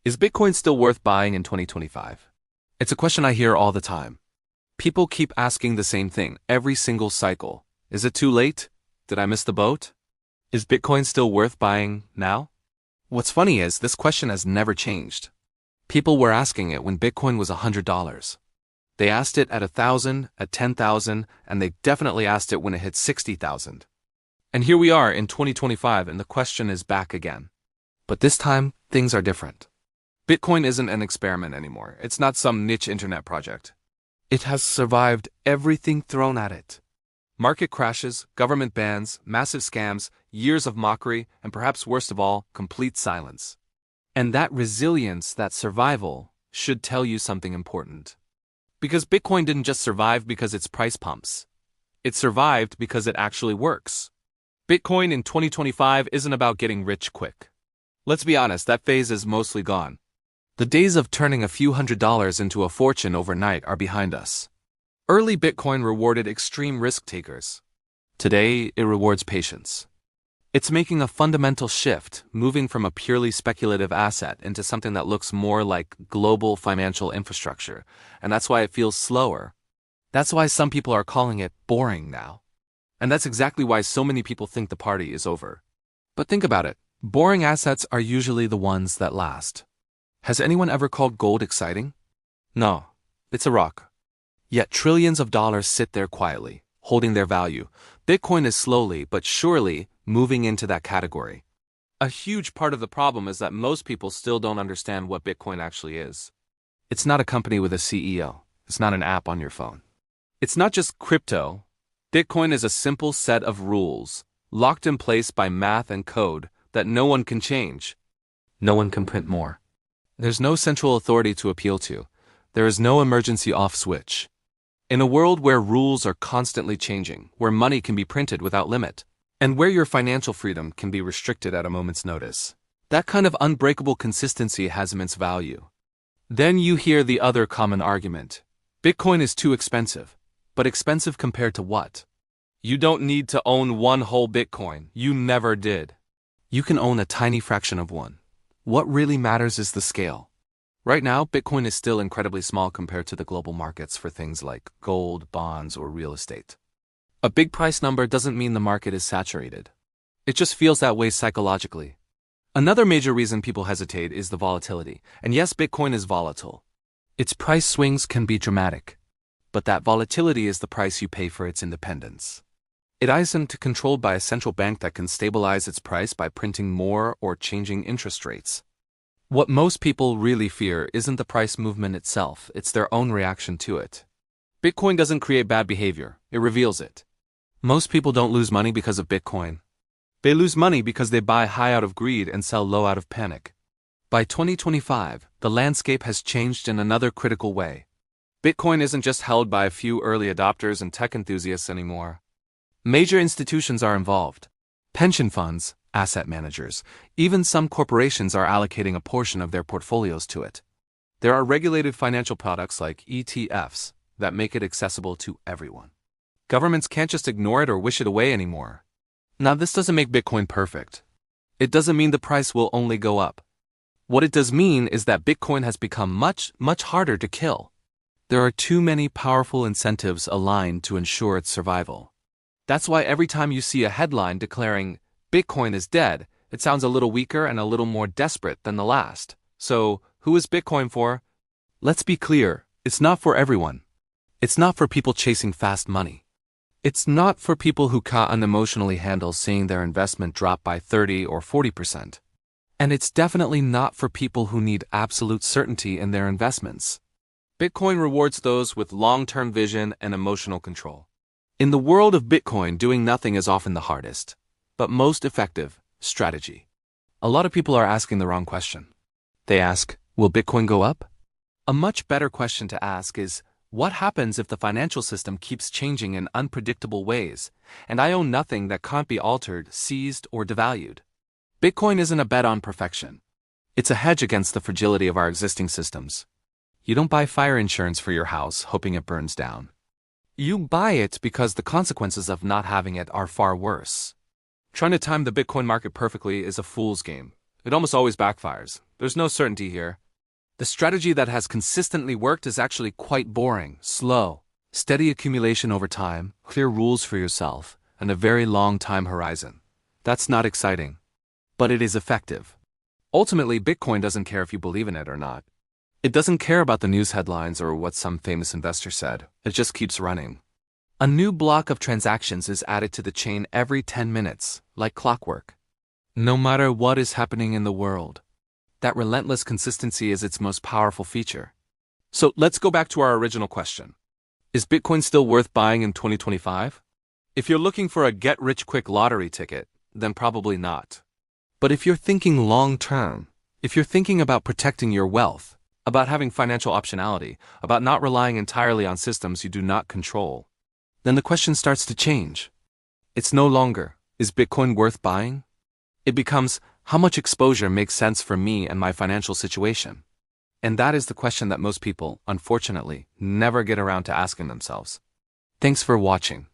Is Bitcoin still worth buying in 2025? It's a question I hear all the time. People keep asking the same thing every single cycle. Is it too late? Did I miss the boat? Is Bitcoin still worth buying now? What's funny is this question has never changed. People were asking it when Bitcoin was $100. They asked it at 1,000, at 10,000, and they definitely asked it when it hit 60,000. And here we are in 2025 and the question is back again. But this time, things are different. Bitcoin isn't an experiment anymore. It's not some niche internet project. It has survived everything thrown at it. Market crashes, government bans, massive scams, years of mockery, and perhaps worst of all, complete silence. And that resilience, that survival, should tell you something important. Because Bitcoin didn't just survive because its price pumps. It survived because it actually works. Bitcoin in 2025 isn't about getting rich quick. Let's be honest, that phase is mostly gone. The days of turning a few $100s into a fortune overnight are behind us. Early Bitcoin rewarded extreme risk takers. Today, it rewards patience. It's making a fundamental shift, moving from a purely speculative asset into something that looks more like global financial infrastructure, and that's why it feels slower. That's why some people are calling it boring now. And that's exactly why so many people think the party is over. But think about it, boring assets are usually the ones that last. Has anyone ever called gold exciting? No, it's a rock. Yet trillions of dollars sit there quietly, holding their value. Bitcoin is slowly but surely moving into that category. A huge part of the problem is that most people still don't understand what Bitcoin actually is. It's not a company with a CEO. It's not an app on your phone. It's not just crypto. Bitcoin is a simple set of rules, locked in place by math and code, that no one can change. No one can print more. There's no central authority to appeal to. There is no emergency off switch. In a world where rules are constantly changing, where money can be printed without limit, and where your financial freedom can be restricted at a moment's notice, that kind of unbreakable consistency has immense value. Then you hear the other common argument. Bitcoin is too expensive. But expensive compared to what? You don't need to own one whole Bitcoin. You never did. You can own a tiny fraction of one. What really matters is the scale. Right now, Bitcoin is still incredibly small compared to the global markets for things like gold, bonds, or real estate. A big price number doesn't mean the market is saturated. It just feels that way psychologically. Another major reason people hesitate is the volatility. And yes, Bitcoin is volatile. Its price swings can be dramatic. But that volatility is the price you pay for its independence. It isn't controlled by a central bank that can stabilize its price by printing more or changing interest rates. What most people really fear isn't the price movement itself, it's their own reaction to it. Bitcoin doesn't create bad behavior, it reveals it. Most people don't lose money because of Bitcoin. They lose money because they buy high out of greed and sell low out of panic. By 2025, the landscape has changed in another critical way. Bitcoin isn't just held by a few early adopters and tech enthusiasts anymore. Major institutions are involved. Pension funds, asset managers, even some corporations are allocating a portion of their portfolios to it. There are regulated financial products like ETFs that make it accessible to everyone. Governments can't just ignore it or wish it away anymore. Now, this doesn't make Bitcoin perfect. It doesn't mean the price will only go up. What it does mean is that Bitcoin has become much harder to kill. There are too many powerful incentives aligned to ensure its survival. That's why every time you see a headline declaring Bitcoin is dead, it sounds a little weaker and a little more desperate than the last. So, who is Bitcoin for? Let's be clear, it's not for everyone. It's not for people chasing fast money. It's not for people who can't unemotionally handle seeing their investment drop by 30 or 40%. And it's definitely not for people who need absolute certainty in their investments. Bitcoin rewards those with long-term vision and emotional control. In the world of Bitcoin, doing nothing is often the hardest, but most effective strategy. A lot of people are asking the wrong question. They ask, will Bitcoin go up? A much better question to ask is, what happens if the financial system keeps changing in unpredictable ways, and I own nothing that can't be altered, seized, or devalued? Bitcoin isn't a bet on perfection. It's a hedge against the fragility of our existing systems. You don't buy fire insurance for your house hoping it burns down. You buy it because the consequences of not having it are far worse. Trying to time the Bitcoin market perfectly is a fool's game. It almost always backfires. There's no certainty here. The strategy that has consistently worked is actually quite boring, slow, steady accumulation over time, clear rules for yourself, and a very long time horizon. That's not exciting, but it is effective. Ultimately, Bitcoin doesn't care if you believe in it or not. It doesn't care about the news headlines or what some famous investor said. It just keeps running. A new block of transactions is added to the chain every 10 minutes, like clockwork. No matter what is happening in the world, that relentless consistency is its most powerful feature. So let's go back to our original question. Is Bitcoin still worth buying in 2025? If you're looking for a get-rich-quick lottery ticket, then probably not. But if you're thinking long-term, if you're thinking about protecting your wealth, about having financial optionality, about not relying entirely on systems you do not control, then the question starts to change. It's no longer, is Bitcoin worth buying? It becomes, how much exposure makes sense for me and my financial situation? And that is the question that most people, unfortunately, never get around to asking themselves. Thanks for watching.